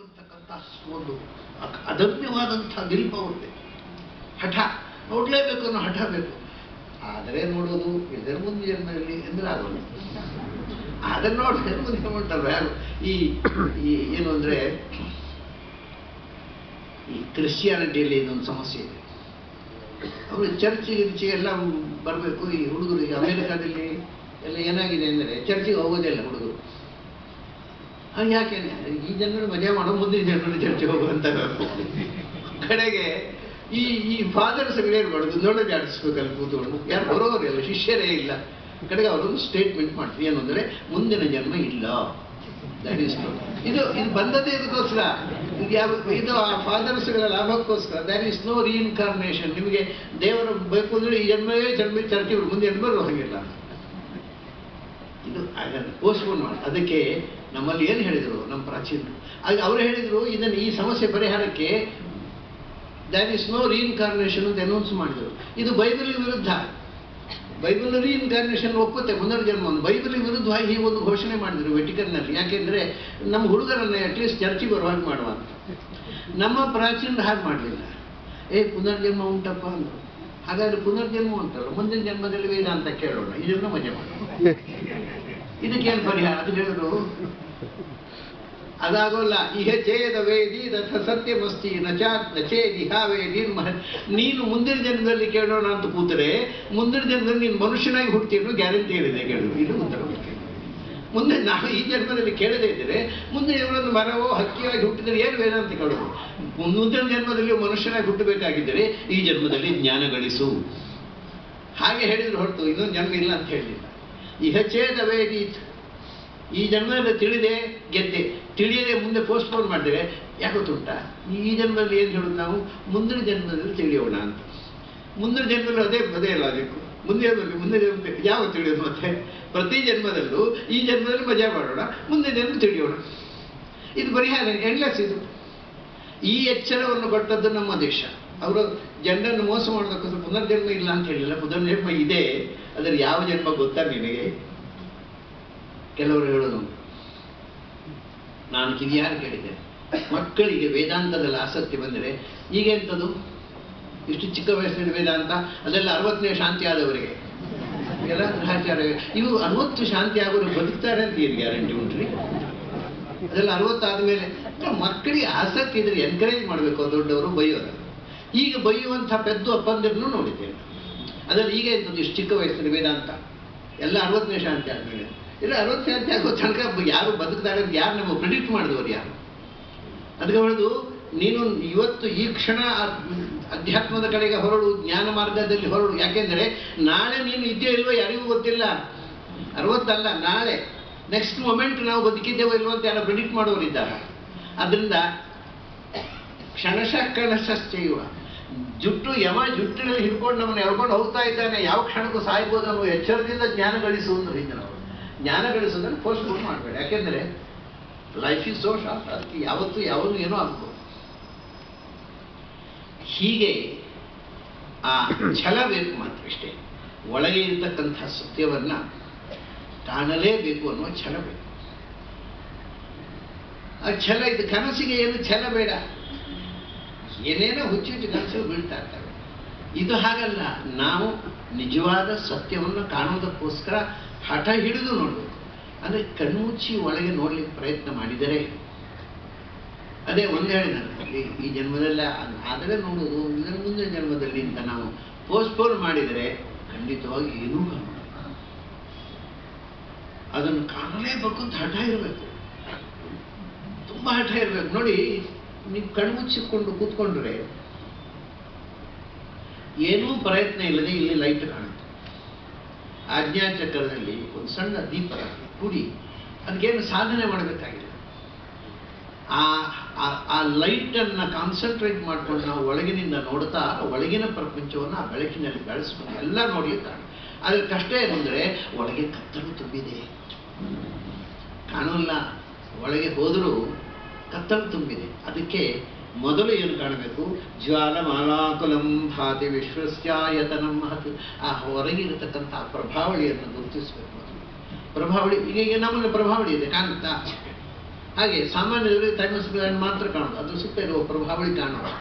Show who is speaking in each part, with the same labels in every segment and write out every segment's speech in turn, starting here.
Speaker 1: ಅಂತಕ್ಕಂಥ ಒಂದು ಅದಮ್ಯವಾದಂಥ ನಿಲ್ಪವೇ ಹಠ ನೋಡಲೇಬೇಕು ಅನ್ನೋ ಹಠ ಬೇಕು. ಆದರೆ ನೋಡೋದು ಇದರ ಮುಂದೆ ಜನ್ಮದಲ್ಲಿ ಅಂದರೆ ಆಗೋಲ್ಲ. ಅದನ್ನು ನೋಡಿದ್ರೆ ಮುಂದೆ ಮಾಡ್ತಾರೆ ಯಾರು ಈ ಏನು ಅಂದರೆ ಈ ಕ್ರಿಶ್ಚಿಯಾನಿಟಿಯಲ್ಲಿ ಇದೊಂದು ಸಮಸ್ಯೆ ಇದೆ. ಅವರು ಚರ್ಚಿಗೆ ಎಲ್ಲ ಬರಬೇಕು. ಈ ಹುಡುಗರು ಈಗ ಅಮೆರಿಕಾದಲ್ಲಿ ಎಲ್ಲ ಏನಾಗಿದೆ ಅಂದರೆ ಚರ್ಚಿಗೆ ಹೋಗೋದೇ ಇಲ್ಲ ಹುಡುಗರು. ಯಾಕೆ ಈ ಜನರು ಮಜಾ ಮಾಡೋ ಮುಂದಿನ ಜನರು ಚರ್ಚೆಗೆ ಹೋಗುವಂತ ಕಡೆಗೆ ಈ ಫಾದರ್ಸ್ಗಳೇನು ಮಾಡೋದು ನೋಡೋ ಜಾಡಿಸ್ಬೇಕಲ್ಲಿ ಕೂತ್ಕೊಂಡು ಯಾರು ಬರೋರು ಇಲ್ಲ, ಶಿಷ್ಯರೇ ಇಲ್ಲ. ಕಡೆಗೆ ಅವರೊಂದು ಸ್ಟೇಟ್ಮೆಂಟ್ ಮಾಡ್ತೀವಿ ಏನು ಅಂದರೆ ಮುಂದಿನ ಜನ್ಮ ಇಲ್ಲ. ದಟ್ ಈಸ್ ಇದು ಬಂದದೇ ಇದಕ್ಕೋಸ್ಕರ, ಇದು ಆ ಫಾದರ್ಸ್ಗಳ ಲಾಭಕ್ಕೋಸ್ಕರ. That is no reincarnation. ನಿಮಗೆ ದೇವರು ಬೇಕು ಅಂದರೆ ಈ ಜನ್ಮವೇ ಚರ್ಚೆ ಮುಂದೆ ಜನ್ಮರು ಹಾಗಿಲ್ಲ. ಇದು ಅದನ್ನು ಪೋಸ್ಟ್ಪೋನ್ ಮಾಡಿ. ಅದಕ್ಕೆ ನಮ್ಮಲ್ಲಿ ಏನು ಹೇಳಿದರು ನಮ್ಮ ಪ್ರಾಚೀನರು, ಅವರು ಹೇಳಿದರು ಇದನ್ನು ಈ ಸಮಸ್ಯೆ ಪರಿಹಾರಕ್ಕೆ ದ್ಯಾಟ್ ಈಸ್ ನೋ ರೀಇನ್ಕಾರ್ನೇಷನ್ ಅಂತ ಅನೌನ್ಸ್ ಮಾಡಿದರು. ಇದು ಬೈಬಲ್ ವಿರುದ್ಧ. ಬೈಬಲ್ ರೀಇನ್ಕಾರ್ನೇಷನ್ ಒಪ್ಪುತ್ತೆ ಪುನರ್ಜನ್ಮವನ್ನು. ಬೈಬಲ್ ವಿರುದ್ಧವಾಗಿ ಈ ಒಂದು ಘೋಷಣೆ ಮಾಡಿದರು ವೆಟಿಕನ್ನಲ್ಲಿ. ಯಾಕೆಂದರೆ ನಮ್ಮ ಹುಡುಗರನ್ನು ಅಟ್ಲೀಸ್ಟ್ ಚರ್ಚಿಗೆ ಬರುವಾಗ ಮಾಡುವ ಅಂತ. ನಮ್ಮ ಪ್ರಾಚೀನರು ಹಾಗೆ ಮಾಡಲಿಲ್ಲ. ಪುನರ್ಜನ್ಮ ಉಂಟಪ್ಪ ಅಂದರು. ಹಾಗಾದರೆ ಪುನರ್ಜನ್ಮ ಉಂಟಲ್ಲ, ಮುಂದಿನ ಜನ್ಮದಲ್ಲಿ ವೇದ ಅಂತ ಕೇಳೋಣ, ಇದನ್ನು ಮಜಾ ಮಾಡೋಣ. ಇದಕ್ಕೇನು ಪರಿಹಾರ ಅದು ಹೇಳಿದ್ರು ಅದಾಗೋಲ್ಲ. ಇಹ ಚೇದ ವೇದಿ ರಥ ಸತ್ಯಮಸ್ತಿ ನಚೇದಿಹಾ ವೇದಿ. ನೀನು ಮುಂದಿನ ಜನ್ಮದಲ್ಲಿ ಕೇಳೋಣ ಅಂತ ಕೂತರೆ ಮುಂದಿನ ಜನ್ಮದಲ್ಲಿ ನೀನು ಮನುಷ್ಯನಾಗಿ ಹುಡ್ತೀನೋ ಗ್ಯಾರಂಟಿ ಹೇಳಿದೆ ಕೇಳಿದ್ರು. ಇದು ಉತ್ತರ. ಮುಂದೆ ನಾವು ಈ ಜನ್ಮದಲ್ಲಿ ಕೇಳದೇ ಇದ್ದರೆ ಮುಂದೆ ಇವರೊಂದು ಮರವೋ ಹಕ್ಕಿಯಾಗಿ ಹುಟ್ಟಿದರೆ ಏನು ವೇದ ಅಂತ ಕೇಳೋದು. ಮುಂದಿನ ಜನ್ಮದಲ್ಲಿ ಮನುಷ್ಯನಾಗಿ ಹುಟ್ಟಬೇಕಾಗಿದ್ದರೆ ಈ ಜನ್ಮದಲ್ಲಿ ಜ್ಞಾನ ಗಳಿಸು ಹಾಗೆ ಹೇಳಿದ್ರು ಹೊರತು ಇನ್ನೊಂದು ಜನ್ಮ ಇಲ್ಲ ಅಂತ ಹೇಳಲಿಲ್ಲ. ಇಹ ಚೇದ ವೇದಿ, ಈ ಜನ್ಮದಲ್ಲಿ ತಿಳಿದೆ ಗೆದ್ದೆ, ತಿಳಿಯದೆ ಮುಂದೆ ಪೋಸ್ಟ್ಪೋನ್ ಮಾಡಿದರೆ ಯಾಕೆ ಗೊತ್ತುಂಟಾ, ಈ ಜನ್ಮದಲ್ಲಿ ಏನು ಹೇಳೋದು ನಾವು ಮುಂದಿನ ಜನ್ಮದಲ್ಲಿ ತಿಳಿಯೋಣ ಅಂತ. ಮುಂದಿನ ಜನ್ಮದಲ್ಲಿ ಅದೇ ಲಾಜಿಕ್ಕು. ಮುಂದೆ ಜನ್ಮ ಯಾವ ತಿಳಿಯೋದು ಮತ್ತೆ ಪ್ರತಿ ಜನ್ಮದಲ್ಲೂ ಈ ಜನ್ಮದಲ್ಲಿ ಮಜಾ ಮಾಡೋಣ, ಮುಂದೆ ಜನ್ಮ ತಿಳಿಯೋಣ. ಇದು ಪರಿಹಾರ ಎಂಡ್ಲೆಸ್. ಇದು ಈ ಎಚ್ಚರವನ್ನು ಕೊಟ್ಟದ್ದು ನಮ್ಮ ದೇಶ. ಅವರು ಜನರನ್ನು ಮೋಸ ಮಾಡೋದಕ್ಕೋಸ್ಕರ ಪುನರ್ಜನ್ಮ ಇಲ್ಲ ಅಂತ ಹೇಳಿಲ್ಲ, ಪುನರ್ಜನ್ಮ ಇದೆ. ಅದರ ಯಾವ ಜನ್ಮ ಗೊತ್ತಾ ನಿನಗೆ? ಕೆಲವರು ಹೇಳೋದು, ನಾನು ಕಿವಿಯಾರು ಕೇಳಿದ್ದೇನೆ, ಮಕ್ಕಳಿಗೆ ವೇದಾಂತದಲ್ಲಿ ಆಸಕ್ತಿ ಬಂದರೆ ಈಗ ಎಂಥದ್ದು ಇಷ್ಟು ಚಿಕ್ಕ ವಯಸ್ಸಿನ ವೇದಾಂತ, ಅದೆಲ್ಲ 60ನೇ ಶಾಂತಿ ಆದವರಿಗೆ ಎಲ್ಲ ಗ್ರಹಾಚಾರ. ಇವು 60 ಶಾಂತಿ ಆಗೋರು ಬದುಕ್ತಾರೆ ಅಂತ ಏನು ಗ್ಯಾರಂಟಿ ಉಂಟ್ರಿ? ಅದೆಲ್ಲ 60 ಆದಮೇಲೆ ಮಕ್ಕಳಿಗೆ ಆಸಕ್ತಿ ಇದ್ರೆ ಎನ್ಕರೇಜ್ ಮಾಡಬೇಕು. ದೊಡ್ಡವರು ಬೈಯೋರು. ಈಗ ಬೈಯುವಂಥ ಪೆದ್ದು ಅಪ್ಪಂದಿರನ್ನು ನೋಡಿದ್ದೇನೆ. ಅದರಲ್ಲಿ ಈಗ ಎಂಥದ್ದು ಇಷ್ಟು ಚಿಕ್ಕ ವಯಸ್ಸಿನ ವೇದಾಂತ ಎಲ್ಲ 60ನೇ ಶಾಂತಿ ಆದಮೇಲೆ. ಇಲ್ಲ 60 ಶಾಂತಿ ಆಗೋ ತನಕ ಯಾರು ಬದುಕ್ತಾರೆ ಅಂತ ಯಾರು ನಮಗೆ ಪ್ರಿಡಿಕ್ಟ್ ಮಾಡಿದವರು ಯಾರು? ಅದಕ್ಕೆ ಹೇಳೋದು, ನೀನು ಇವತ್ತು ಈ ಕ್ಷಣ ಅಧ್ಯಾತ್ಮದ ಕಡೆಗೆ ಹೊರಡು, ಜ್ಞಾನ ಮಾರ್ಗದಲ್ಲಿ ಹೊರಡು. ಯಾಕೆಂದರೆ ನಾಳೆ ನೀನು ಇದೆಯೋ ಇಲ್ವೋ ಯಾರಿಗೂ ಗೊತ್ತಿಲ್ಲ. 60 ಅಲ್ಲ, ನಾಳೆ ನೆಕ್ಸ್ಟ್ ಮೊಮೆಂಟ್ ನಾವು ಬದುಕಿದ್ದೇವೋ ಇಲ್ವೋ ಅಂತ ಯಾರು ಪ್ರಿಡಿಕ್ಟ್ ಮಾಡೋರಿದ್ದಾರೆ. ಅದರಿಂದ ಕ್ಷಣಶಃ ಜುಟ್ಟು ಜುಟ್ಟಿನಲ್ಲಿ ಹಿಡ್ಕೊಂಡು ನಮ್ಮನ್ನು ಎಳ್ಕೊಂಡು ಹೋಗ್ತಾ ಇದ್ದಾನೆ, ಯಾವ ಕ್ಷಣಕ್ಕೂ ಸಾಯ್ಬೋದು ಅನ್ನೋ ಎಚ್ಚರದಿಂದ ಜ್ಞಾನ ಗಳಿಸು ಅಂದ್ರೆ ಹಿಂದೆ ನಾವು ಜ್ಞಾನ ಗಳಿಸೋದನ್ನು ಪೋಸ್ಟ್ಪೋನ್ ಮಾಡಬೇಡ. ಯಾಕೆಂದರೆ ಲೈಫ್ ಈಸ್ ಸೋ ಶಾರ್ಟ್. ಅದಕ್ಕೆ ಯಾವತ್ತೂ ಏನೋ ಆಗ್ಬೋದು. ಹೀಗೆ ಆ ಛಲ ಬೇಕು ಮಾತ್ರ, ಇಷ್ಟೇ. ಒಳಗೆ ಇರತಕ್ಕಂಥ ಸತ್ಯವನ್ನು ಕಾಣಲೇಬೇಕು ಅನ್ನುವ ಛಲ ಬೇಕು. ಆ ಛಲ ಇದು. ಕನಸಿಗೆ ಏನು ಛಲ ಬೇಡ. ಏನೇನೋ ಹುಚ್ಚು ಕನಸುಗಳು ಬೀಳ್ತಾ ಇರ್ತವೆ. ಇದು ಹಾಗಲ್ಲ. ನಾವು ನಿಜವಾದ ಸತ್ಯವನ್ನು ಕಾಣೋದಕ್ಕೋಸ್ಕರ ಹಠ ಹಿಡಿದು ನೋಡಬೇಕು. ಅಂದರೆ ಕಣ್ಮುಚ್ಚಿ ಒಳಗೆ ನೋಡ್ಲಿಕ್ಕೆ ಪ್ರಯತ್ನ ಮಾಡಿದರೆ, ಅದೇ ಒಂದು ಹೇಳಿದಲ್ಲಿ ಈ ಜನ್ಮದಲ್ಲ ಆದರೆ ನೋಡೋದು, ಇದರ ಮುಂದಿನ ಜನ್ಮದಲ್ಲಿ ಅಂತ ನಾವು ಪೋಸ್ಟ್ಪೋನ್ ಮಾಡಿದರೆ ಖಂಡಿತವಾಗಿ ಏನೂ ಕಾಣೋದು. ಅದನ್ನು ಕಾಣಲೇಬೇಕು ಅಂತ ಹಠ ಇರಬೇಕು, ತುಂಬ ಹಠ ಇರಬೇಕು. ನೋಡಿ, ನೀವು ಕಣ್ಮುಚ್ಚಿಕೊಂಡು ಕೂತ್ಕೊಂಡ್ರೆ ಏನೂ ಪ್ರಯತ್ನ ಇಲ್ಲದೆ ಇಲ್ಲಿ ಲೈಟ್ ಕಾಣುತ್ತೆ. ಆಜ್ಞಾಚಕ್ರದಲ್ಲಿ ಒಂದು ಸಣ್ಣ ದೀಪ ಕುಡಿ, ಅದಕ್ಕೇನು ಸಾಧನೆ ಮಾಡಬೇಕಾಗಿಲ್ಲ. ಆ ಲೈಟನ್ನು ಕಾನ್ಸಂಟ್ರೇಟ್ ಮಾಡ್ಕೊಂಡು ನಾವು ಒಳಗಿನಿಂದ ನೋಡ್ತಾ ಒಳಗಿನ ಪ್ರಪಂಚವನ್ನು ಆ ಬೆಳಕಿನಲ್ಲಿ ಬೆಳೆಸ್ಕೊಂಡು ಎಲ್ಲ ನೋಡ್ಲಿಕ್ಕೆ ಆದರೆ ಕಷ್ಟ ಏನು ಅಂದರೆ ಒಳಗೆ ಕತ್ತಲು ತುಂಬಿದೆ, ಕಾಣೋಲ್ಲ. ಒಳಗೆ ಹೋದರೂ ಕತ್ತಲು ತುಂಬಿದೆ. ಅದಕ್ಕೆ ಮೊದಲು ಏನು ಕಾಣಬೇಕು? ಜ್ವಾಲಮಾಲಾಕುಲಂ ಭಾತಿ ವಿಶ್ವಸ್ಯಾಯತನಂ ಮಹತ್. ಆ ಹೊರಗಿರತಕ್ಕಂಥ ಪ್ರಭಾವಳಿಯನ್ನು ಗುರುತಿಸಬೇಕು. ಮೊದಲು ಪ್ರಭಾವಳಿ, ಈಗ ನಮ್ಮಲ್ಲಿ ಪ್ರಭಾವಳಿ ಇದೆ, ಕಾಣುತ್ತಾ? ಹಾಗೆ ಸಾಮಾನ್ಯರಿಗೆ ತೈಮಸ್ಗಳನ್ನು ಮಾತ್ರ ಕಾಣೋದು, ಅದ್ರ ಸುತ್ತ ಇರುವ ಪ್ರಭಾವಳಿ ಕಾಣೋದು.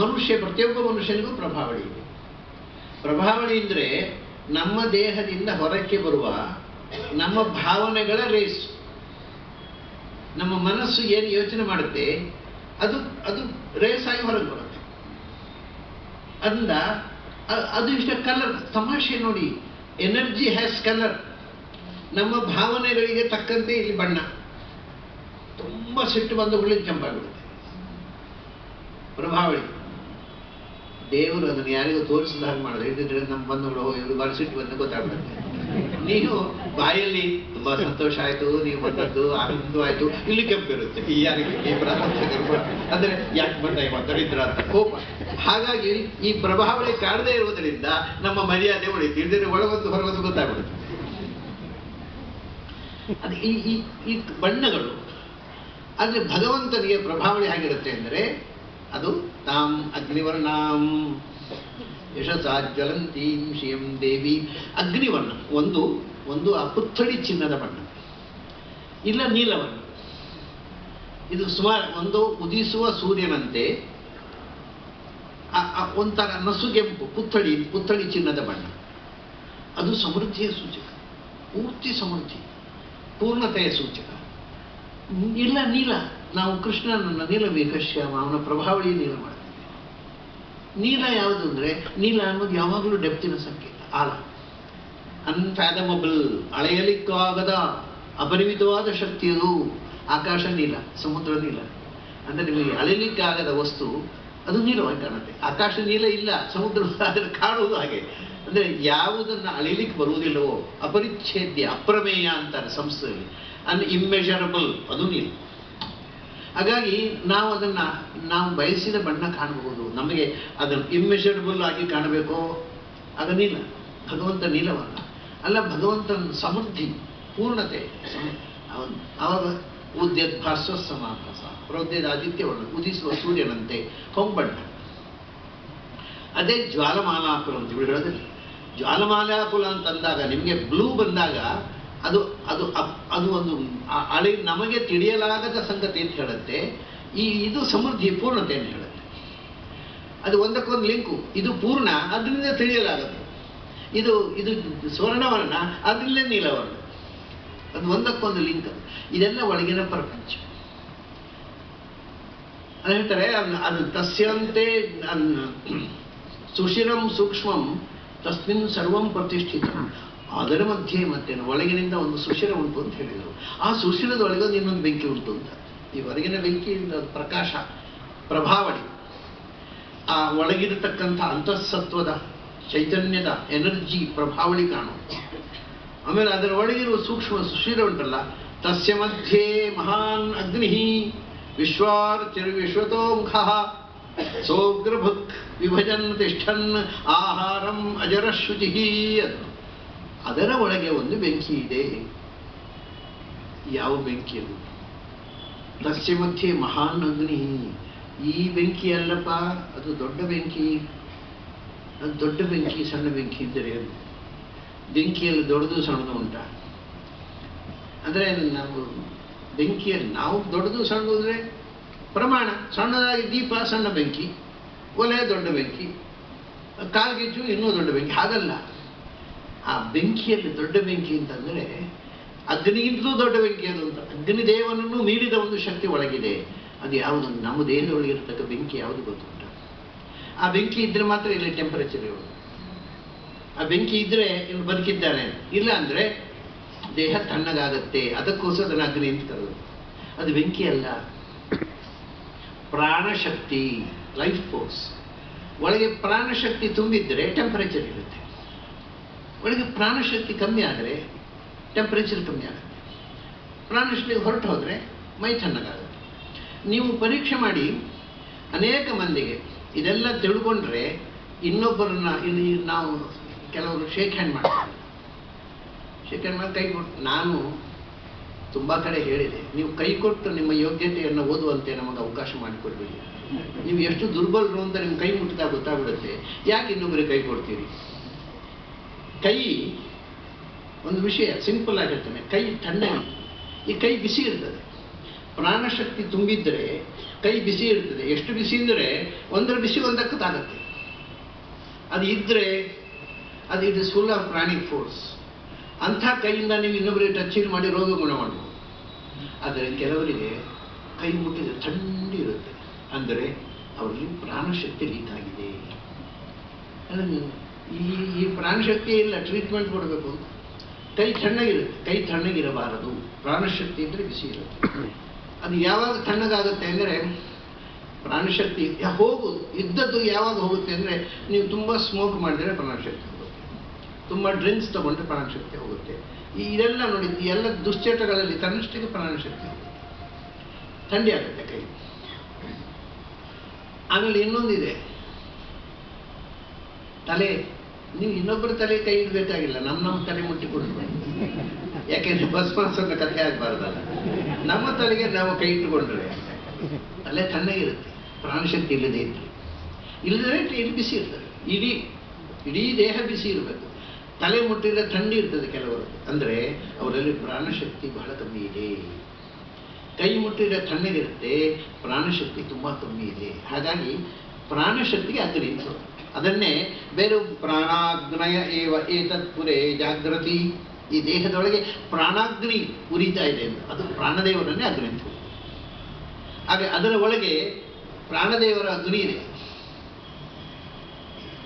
Speaker 1: ಮನುಷ್ಯ, ಪ್ರತಿಯೊಬ್ಬ ಮನುಷ್ಯನಿಗೂ ಪ್ರಭಾವಳಿ ಇದೆ. ಪ್ರಭಾವಳಿ ಅಂದರೆ ನಮ್ಮ ದೇಹದಿಂದ ಹೊರಕ್ಕೆ ಬರುವ ನಮ್ಮ ಭಾವನೆಗಳ ರೇಸು. ನಮ್ಮ ಮನಸ್ಸು ಏನು ಯೋಚನೆ ಮಾಡುತ್ತೆ ಅದು ಅದು ರೇಸಾಗಿ ಹೊರಗೆ ಬರುತ್ತೆ. ಅಂದ ಅದು ಇಷ್ಟ ಕಲರ್. ತಮಾಷೆ ನೋಡಿ, ಎನರ್ಜಿ ಹ್ಯಾಸ್ ಕಲರ್. ನಮ್ಮ ಭಾವನೆಗಳಿಗೆ ತಕ್ಕಂತೆ ಇಲ್ಲಿ ಬಣ್ಣ. ತುಂಬ ಸಿಟ್ಟು ಬಂದ ಕೂಡಲೇ ಕೆಂಪಾಗ್ಬಿಡುತ್ತೆ ಪ್ರಭಾವಳಿ. ದೇವರು ಅದನ್ನು ಯಾರಿಗೂ ತೋರಿಸಿದ ಹಾಗೆ ಮಾಡಿದ್ರೆ, ಇದ್ದಿದ್ರೆ ನಮ್ಮ ಬಂಧುಗಳು ಇವರು ಬಾರಿ ಸಿಟ್ಟು ಬಂದ ಗೊತ್ತಾಗ್ಬಿಡುತ್ತೆ. ನೀವು ಬಾಯಲ್ಲಿ ತುಂಬಾ ಸಂತೋಷ ಆಯ್ತು, ನೀವು ಬಂದದ್ದು ಆನಂದವಾಯ್ತು, ಇಲ್ಲಿ ಕೆಂಪಿರುತ್ತೆ. ಈ ಯಾರಿಗೆ ಅಂದ್ರೆ ಯಾಕೆ ಬಂದ ಮಾತಾಡಿದ್ರ ಅಂತ ಕೋಪ. ಹಾಗಾಗಿ ಈ ಪ್ರಭಾವಳಿ ಕಾಣದೇ ಇರುವುದರಿಂದ ನಮ್ಮ ಮರ್ಯಾದೆ ಉಳಿತು, ಇಲ್ಲದೆ ಒಳಗೊಂದು ಹೊರಗೊಂದು ಗೊತ್ತಾಗ್ಬಿಡುತ್ತೆ. ಅದು ಈ ಬಣ್ಣಗಳು. ಆದರೆ ಭಗವಂತನಿಗೆ ಪ್ರಭಾವಳಿ ಹೇಗಿರುತ್ತೆ ಅಂದರೆ, ಅದು ತಾಂ ಅಗ್ನಿವರ್ಣಾಂ ಯಶಸಾ ಜ್ವಲಂತೀಂ ಶ್ರಿಯಂ ದೇವಿ. ಅಗ್ನಿವರ್ಣ ಒಂದು ಆ ಪುತ್ಥಳಿ ಚಿನ್ನದ ಬಣ್ಣ, ಇಲ್ಲ ನೀಲವರ್ಣ. ಇದು ಸುಮಾರು ಒಂದು ಉದಿಸುವ ಸೂರ್ಯನಂತೆ ಒಂಥರ ನಸುಗೆಂಪು ಪುತ್ಥಳಿ ಚಿನ್ನದ ಬಣ್ಣ. ಅದು ಸಮೃದ್ಧಿಯ ಸೂಚಕ, ಪೂರ್ತಿ ಸಮೃದ್ಧಿ, ಪೂರ್ಣತೆಯ ಸೂಚಕ. ಇಲ್ಲ ನೀಲ, ನಾವು ಕೃಷ್ಣನನ್ನು ನೀಲಮೇಘಶ್ಯಾಮ, ಅವನ ಪ್ರಭಾವಳಿ ನೀಲ ಮಾಡ್ತೀವಿ. ನೀಲ ಯಾವುದು ಅಂದರೆ, ನೀಲ ಅನ್ನೋದು ಯಾವಾಗಲೂ ಡೆಪ್ತಿನ ಸಂಕೇತ, ಆಳ, ಅನ್ಫ್ಯಾದಮಬಲ್, ಅಳೆಯಲಿಕ್ಕಾಗದ ಅಪರಿಮಿತವಾದ ಶಕ್ತಿಯದು. ಆಕಾಶ ನೀಲ, ಸಮುದ್ರ ನೀಲ. ಅಂದರೆ ನಿಮಗೆ ಅಳೆಯಲಿಕ್ಕಾಗದ ವಸ್ತು ಅದು ನೀಲವಾಗಿ ಕಾಣುತ್ತೆ. ಆಕಾಶ ನೀಲ ಇಲ್ಲ, ಸಮುದ್ರ ಅದನ್ನು ಕಾಣುವುದು ಹಾಗೆ. ಅಂದರೆ ಯಾವುದನ್ನು ಅಳಿಲಿಕ್ಕೆ ಬರುವುದಿಲ್ಲವೋ ಅಪರಿಚ್ಛೇದ್ಯ, ಅಪ್ರಮೇಯ ಅಂತಾರೆ ಸಂಸ್ಥೆಯಲ್ಲಿ. ಇಮ್ಮೆಷರಬಲ್, ಅದು ನೀಲ. ಹಾಗಾಗಿ ನಾವು ಬಯಸಿದ ಬಣ್ಣ ಕಾಣಬಹುದು. ನಮಗೆ ಅದನ್ನು ಇಮ್ಮೆಷರಬಲ್ ಆಗಿ ಕಾಣಬೇಕೋ ಆಗ ನೀಲ. ಭಗವಂತ ನೀಲವಲ್ಲ ಅಲ್ಲ, ಭಗವಂತನ ಸಮೃದ್ಧಿ, ಪೂರ್ಣತೆ. ಅವಾಗ ಉದ್ಯದ್ ಭಾಸ್ವ ಸಮಾಭಾಸ, ಪ್ರೌದ್ಯದ ಆದಿತ್ಯವರ್ಣ, ಉದಿಸುವ ಸೂರ್ಯನಂತೆ ಹೊಂಬಣ್ಣ. ಅದೇ ಜ್ವಾಲಮಾಲಾಕುಲ ಅಂತ ಹೇಳೋದಿಲ್ಲ. ಜ್ವಾಲಮಾಲಾಕುಲ ಅಂತಂದಾಗ ನಿಮಗೆ ಬ್ಲೂ ಬಂದಾಗ ಅದು ಅದು ಅದು ಒಂದು ನಮಗೆ ತಿಳಿಯಲಾಗದ ಸಂಗತಿ ಅಂತ ಹೇಳುತ್ತೆ. ಇದು ಸಮೃದ್ಧಿ, ಪೂರ್ಣತೆಯನ್ನು ಹೇಳುತ್ತೆ. ಅದು ಒಂದಕ್ಕೊಂದು ಲಿಂಕು. ಇದು ಪೂರ್ಣ, ಅದರಿಂದ ತಿಳಿಯಲಾಗದು. ಇದು ಸ್ವರ್ಣವರ್ಣ, ಅದರಲ್ಲೇ ನೀಲವರ್ಣ. ಅದು ಒಂದಕ್ಕೊಂದು ಲಿಂಕ್. ಇದೆಲ್ಲ ಒಳಗಿನ ಪ್ರಪಂಚ. ಅದು ಹೇಳ್ತಾರೆ, ಅದು ತಸ್ಯಂತೆ ಸುಶಿರಂ ಸೂಕ್ಷ್ಮಂ ತಸ್ಮಿನ್ ಸರ್ವಂ ಪ್ರತಿಷ್ಠಿತ. ಅದರ ಮಧ್ಯೆ ಮತ್ತೇನು, ಒಳಗಿನಿಂದ ಒಂದು ಸುಶಿರ ಉಂಟು ಅಂತ ಹೇಳಿದರು. ಆ ಸುಶಿರದೊಳಗೊಂದು ಇನ್ನೊಂದು ಬೆಂಕಿ ಉಂಟು ಅಂತ. ಈ ಹೊರಗಿನ ಬೆಂಕಿ ಪ್ರಕಾಶ, ಪ್ರಭಾವಳಿ. ಆ ಒಳಗಿರತಕ್ಕಂಥ ಅಂತಃಸತ್ವದ ಚೈತನ್ಯದ ಎನರ್ಜಿ ಪ್ರಭಾವಳಿ ಕಾಣುತ್ತೆ. ಆಮೇಲೆ ಅದರ ಒಳಗಿರುವ ಸೂಕ್ಷ್ಮ ಸುಶಿರ ಉಂಟಲ್ಲ, ತಸ್ಯ ಮಧ್ಯೆ ಮಹಾನ್ ಅಗ್ನಿ ವಿಶ್ವಾರ್ಚಿರ್ವಿಶ್ವತೋ ಮುಖ ಸೋಗ್ರಭುಕ್ ವಿಭಜನ್ ತಿಷ್ಠನ್ ಆಹಾರಂ ಅಜರಶುಚಿ. ಅದರ ಒಳಗೆ ಒಂದು ಬೆಂಕಿ ಇದೆ. ಯಾವ ಬೆಂಕಿ ಅದು? ತಸ್ಯ ಮಧ್ಯೆ ಮಹಾನ್ ಅಗ್ನಿ. ಈ ಬೆಂಕಿ ಅಲ್ಲಪ್ಪ, ಅದು ದೊಡ್ಡ ಬೆಂಕಿ. ಅದು ದೊಡ್ಡ ಬೆಂಕಿ, ಸಣ್ಣ ಬೆಂಕಿ ಇದ್ದರೆ ಅದು ಬೆಂಕಿಯಲ್ಲಿ ದೊಡ್ಡದು ಸಣ್ಣದು ಉಂಟ? ಅಂದರೆ ನಾವು ಬೆಂಕಿಯಲ್ಲಿ ನಾವು ದೊಡ್ಡದು ಸಣ್ಣದು ಅಂದರೆ ಪ್ರಮಾಣ. ಸಣ್ಣದಾಗಿ ದೀಪ ಸಣ್ಣ ಬೆಂಕಿ, ಒಲೆ ದೊಡ್ಡ ಬೆಂಕಿ, ಕಾಲ್ಗೆಜ್ಜು ಇನ್ನೂ ದೊಡ್ಡ ಬೆಂಕಿ. ಹಾಗಲ್ಲ, ಆ ಬೆಂಕಿಯಲ್ಲಿ ದೊಡ್ಡ ಬೆಂಕಿ ಅಂತಂದರೆ ಅಗ್ನಿಗಿಂತಲೂ ದೊಡ್ಡ ಬೆಂಕಿ ಅದು ಅಂತ. ಅಗ್ನಿದೇವನನ್ನು ಮೀರಿದ ಒಂದು ಶಕ್ತಿ ಒಳಗಿದೆ. ಅದು ಯಾವುದು? ನಮ್ಮ ದೇಹದೊಳಗಿರತಕ್ಕ ಬೆಂಕಿ ಯಾವುದು ಗೊತ್ತುಂಟ? ಆ ಬೆಂಕಿ ಇದ್ರೆ ಮಾತ್ರ ಇಲ್ಲಿ ಟೆಂಪರೇಚರ್ ಇರೋದು. ಆ ಬೆಂಕಿ ಇದ್ರೆ ಇಲ್ಲಿ ಬದುಕಿದ್ದಾನೆ, ಇಲ್ಲ ಅಂದರೆ ದೇಹ ತಣ್ಣಗಾಗತ್ತೆ. ಅದಕ್ಕೋಸ್ಕರ ಅದನ್ನು ಅಗ್ನಿ ಅಂತ ಕರೆದು. ಅದು ಬೆಂಕಿ ಅಲ್ಲ, ಪ್ರಾಣಶಕ್ತಿ, ಲೈಫ್ ಫೋರ್ಸ್. ಒಳಗೆ ಪ್ರಾಣಶಕ್ತಿ ತುಂಬಿದ್ರೆ ಟೆಂಪರೇಚರ್ ಇರುತ್ತೆ. ಒಳಗೆ ಪ್ರಾಣಶಕ್ತಿ ಕಮ್ಮಿ ಆದರೆ ಟೆಂಪರೇಚರ್ ಕಮ್ಮಿ ಆಗುತ್ತೆ. ಪ್ರಾಣಶಕ್ತಿ ಹೊರಟು ಹೋದರೆ ಮೈ ತಣ್ಣಗಾಗುತ್ತೆ. ನೀವು ಪರೀಕ್ಷೆ ಮಾಡಿ ಅನೇಕ ಮಂದಿಗೆ ಇದೆಲ್ಲ ತಿಳ್ಕೊಂಡ್ರೆ, ಇನ್ನೊಬ್ಬರನ್ನ ಇಲ್ಲಿ ನಾವು ಕೆಲವರು ಶೇಕ್ ಹ್ಯಾಂಡ್ ಮಾಡ್ತಾರೆ. ಶೇಕ್ ಹ್ಯಾಂಡ್ ಮಾಡಿ ಕೈ ಕೊಟ್ಟು, ನಾನು ತುಂಬ ಕಡೆ ಹೇಳಿದೆ, ನೀವು ಕೈ ಕೊಟ್ಟು ನಿಮ್ಮ ಯೋಗ್ಯತೆಯನ್ನು ಓದುವಂತೆ ನಮಗೆ ಅವಕಾಶ ಮಾಡಿಕೊಡ್ಬೇಡಿ. ನೀವು ಎಷ್ಟು ದುರ್ಬಲರು ಅಂತ ನಿಮ್ಮ ಕೈ ಮುಟ್ಟಿದಾಗ ಗೊತ್ತಾಗ್ಬಿಡುತ್ತೆ. ಯಾಕೆ ಇನ್ನೊಬ್ಬರಿಗೆ ಕೈ ಕೊಡ್ತೀರಿ? ಕೈ ಒಂದು ವಿಷಯ ಸಿಂಪಲ್ ಆಗಿರ್ತಾನೆ. ಕೈ ತಣ್ಣಗೆ, ಈ ಕೈ ಬಿಸಿ ಇರ್ತದೆ. ಪ್ರಾಣಶಕ್ತಿ ತುಂಬಿದ್ರೆ ಕೈ ಬಿಸಿ ಇರ್ತದೆ. ಎಷ್ಟು ಬಿಸಿ ಅಂದರೆ ಒಂದರ ಬಿಸಿ ಒಂದಕ್ಕೆ ತಾಗತ್ತೆ. ಅದು ಇದ್ದರೆ ಅದು it is full of pranic force. ಅಂಥ ಕೈಯಿಂದ ನೀವು ಇನ್ನೊಬ್ಬರಿಗೆ ಟಚ್ ಮಾಡಿ ರೋಗ ಗುಣ ಮಾಡ್ಬೋದು. ಆದರೆ ಕೆಲವರಿಗೆ ಕೈ ಮುಟ್ಟಿದ್ರೆ ಥಂಡಿ ಇರುತ್ತೆ, ಅಂದರೆ ಅವರಲ್ಲಿ ಪ್ರಾಣಶಕ್ತಿ ಲೀಕ್ ಆಗಿದೆ. ಈ ಪ್ರಾಣಶಕ್ತಿ ಇಲ್ಲ, ಟ್ರೀಟ್ಮೆಂಟ್ ಕೊಡಬೇಕು ಅಂತ. ಕೈ ತಣ್ಣಗಿರುತ್ತೆ, ಕೈ ತಣ್ಣಗಿರಬಾರದು. ಪ್ರಾಣಶಕ್ತಿ ಇದ್ದರೆ ಬಿಸಿ ಇರುತ್ತೆ. ಅದು ಯಾವಾಗ ತಣ್ಣಗಾಗುತ್ತೆ ಅಂದರೆ ಪ್ರಾಣಶಕ್ತಿ ಹೋಗುದು ಇದ್ದದ್ದು ಯಾವಾಗ ಹೋಗುತ್ತೆ ಅಂದರೆ ನೀವು ತುಂಬ ಸ್ಮೋಕ್ ಮಾಡಿದರೆ ಪ್ರಾಣಶಕ್ತಿ ಹೋಗುತ್ತೆ, ತುಂಬ ಡ್ರಿಂಕ್ಸ್ ತಗೊಂಡ್ರೆ ಪ್ರಾಣಶಕ್ತಿ ಹೋಗುತ್ತೆ. ಇದೆಲ್ಲ ನೋಡಿ, ಈ ಎಲ್ಲ ದುಶ್ಚಟಗಳಲ್ಲಿ ತನ್ನಷ್ಟಿಗೆ ಪ್ರಾಣಶಕ್ತಿ ಹೋಗುತ್ತೆ, ಥಂಡಿ ಆಗುತ್ತೆ ಕೈ. ಆಮೇಲೆ ಇನ್ನೊಂದಿದೆ, ತಲೆ. ನೀವು ಇನ್ನೊಬ್ಬರ ತಲೆ ಕೈ ಇಡಬೇಕಾಗಿಲ್ಲ, ನಮ್ಮ ತಲೆ ಮುಟ್ಟಿಕೊಂಡು. ಯಾಕೆಂದ್ರೆ ಭಸ್ಮಾಸುರನ ಕಥೆ ಆಗಬಾರ್ದಲ್ಲ. ನಮ್ಮ ತಲೆಗೆ ನಾವು ಕೈ ಇಟ್ಟುಕೊಂಡ್ರೆ ತಲೆ ತಣ್ಣಗಿರುತ್ತೆ, ಪ್ರಾಣಶಕ್ತಿ ಇಲ್ಲದೆ ಇದ್ರೆ. ಇಲ್ಲದ್ರೆ ಇದು ಬಿಸಿ ಇರ್ತದೆ, ಇಡೀ ದೇಹ ಬಿಸಿ ಇರಬೇಕು. ತಲೆ ಮುಟ್ಟಿದ್ರೆ ಥಂಡಿ ಇರ್ತದೆ ಕೆಲವರು, ಅಂದರೆ ಅವರಲ್ಲಿ ಪ್ರಾಣಶಕ್ತಿ ಬಹಳ ಕಮ್ಮಿ ಇದೆ. ಕೈ ಮುಟ್ಟಿದ್ರೆ ತಣ್ಣಗಿರುತ್ತೆ, ಪ್ರಾಣಶಕ್ತಿ ತುಂಬ ಕಮ್ಮಿ ಇದೆ. ಹಾಗಾಗಿ ಪ್ರಾಣಶಕ್ತಿಗೆ ಅಗ್ನಿ ಅಂತ. ಅದನ್ನೇ ಬೇರೆ ಪ್ರಾಣಾಗ್ನಯ ಏವ ಏತತ್ ಪುರೇ ಜಾಗೃತಿ. ಈ ದೇಹದೊಳಗೆ ಪ್ರಾಣಾಗ್ನಿ ಉರಿತಾ ಇದೆ ಅಂತ, ಅದು ಪ್ರಾಣದೇವರನ್ನೇ ಅಗ್ನಿ ಅಂತ. ಹಾಗೆ ಅದರ ಒಳಗೆ ಪ್ರಾಣದೇವರ ಅಗ್ನಿ ಇದೆ.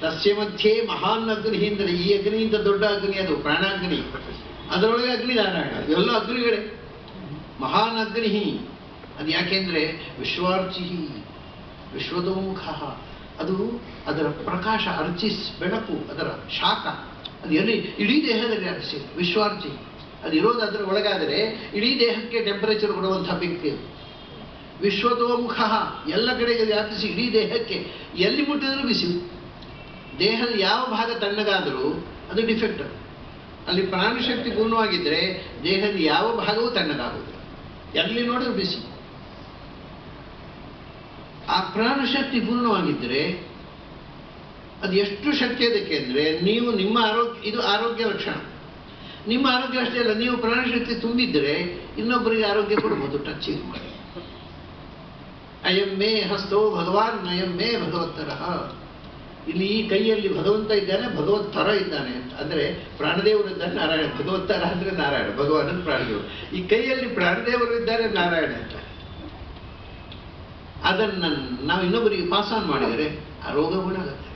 Speaker 1: ತಸ್ಯ ಮಧ್ಯೆ ಮಹಾನ್ ಅಗ್ನಿ ಅಂದರೆ ಈ ಅಗ್ನಿಯಿಂದ ದೊಡ್ಡ ಅಗ್ನಿ ಅದು ಪ್ರಾಣಾಗ್ನಿ. ಅದರೊಳಗೆ ಅಗ್ನಿ ನಾರಾಯಣ, ಎಲ್ಲ ಅಗ್ನಿಗಳೇ. ಮಹಾನ್ ಅಗ್ನಿ ಅದು ಯಾಕೆಂದರೆ ವಿಶ್ವಾರ್ಚಿ ವಿಶ್ವದೋಮುಖ. ಅದು ಅದರ ಪ್ರಕಾಶ, ಅರ್ಚಿಸ್ ಬೆಳಕು, ಅದರ ಶಾಖ ಅದು ಎಲ್ಲಿ ಇಡೀ ದೇಹದಲ್ಲಿ ವ್ಯಾಪಿಸಿ. ವಿಶ್ವಾರ್ಚಿ ಅದು ಇರೋದು ಅದರ ಒಳಗಾದರೆ ಇಡೀ ದೇಹಕ್ಕೆ ಟೆಂಪರೇಚರ್ ಕೊಡುವಂಥ ಬೆಂಕಿ ಅದು. ವಿಶ್ವತೋಮುಖ ಎಲ್ಲ ಕಡೆಗೆ ವ್ಯಾಪಿಸಿ ಇಡೀ ದೇಹಕ್ಕೆ ಎಲ್ಲಿ ಮುಟ್ಟಿದರೂ ಬಿಸಿ. ದೇಹದ ಯಾವ ಭಾಗ ತಣ್ಣಗಾದರೂ ಅದು ಡಿಫೆಕ್ಟ್. ಅಲ್ಲಿ ಪ್ರಾಣಶಕ್ತಿ ಪೂರ್ಣವಾಗಿದ್ದರೆ ದೇಹದ ಯಾವ ಭಾಗವೂ ತಣ್ಣಗಾಗುವುದು, ಎಲ್ಲಿ ನೋಡಿದ್ರು ಬಿಸಿ. ಆ ಪ್ರಾಣಶಕ್ತಿ ಪೂರ್ಣವಾಗಿದ್ದರೆ ಅದು ಎಷ್ಟು ಶಕ್ತಿ ಅದಕ್ಕೆ ಅಂದರೆ ನೀವು ನಿಮ್ಮ ಆರೋಗ್ಯ, ಇದು ಆರೋಗ್ಯ ಲಕ್ಷಣ. ನಿಮ್ಮ ಆರೋಗ್ಯ ಅಷ್ಟೇ ಅಲ್ಲ, ನೀವು ಪ್ರಾಣಶಕ್ತಿ ತುಂಬಿದ್ದರೆ ಇನ್ನೊಬ್ಬರಿಗೆ ಆರೋಗ್ಯ ಕೊಡ್ಬೋದು ಟಚ್ ಮಾಡಿ. ಅಯಂ ಮೇ ಹಸ್ತೋ ಭಗವಾನ್ ಅಯಂ ಮೇ ಭಗವತ್ತರ. ಇಲ್ಲಿ ಈ ಕೈಯಲ್ಲಿ ಭಗವಂತ ಇದ್ದಾನೆ, ಭಗವತ್ತರ ಇದ್ದಾನೆ ಅಂತ. ಅಂದರೆ ಪ್ರಾಣದೇವರು ಇದ್ದಾನೆ, ನಾರಾಯಣ. ಭಗವತ್ತರ ಅಂದರೆ ನಾರಾಯಣ, ಭಗವಾನ್ ಪ್ರಾಣದೇವರು. ಈ ಕೈಯಲ್ಲಿ ಪ್ರಾಣದೇವರು ಇದ್ದಾರೆ, ನಾರಾಯಣ ಅಂತ. ಅದನ್ನು ನಾವು ಇನ್ನೊಬ್ಬರಿಗೆ ಪಾಸ್ ಆನ್ ಮಾಡಿದರೆ ಆ ರೋಗ ಗುಣ ಆಗುತ್ತೆ.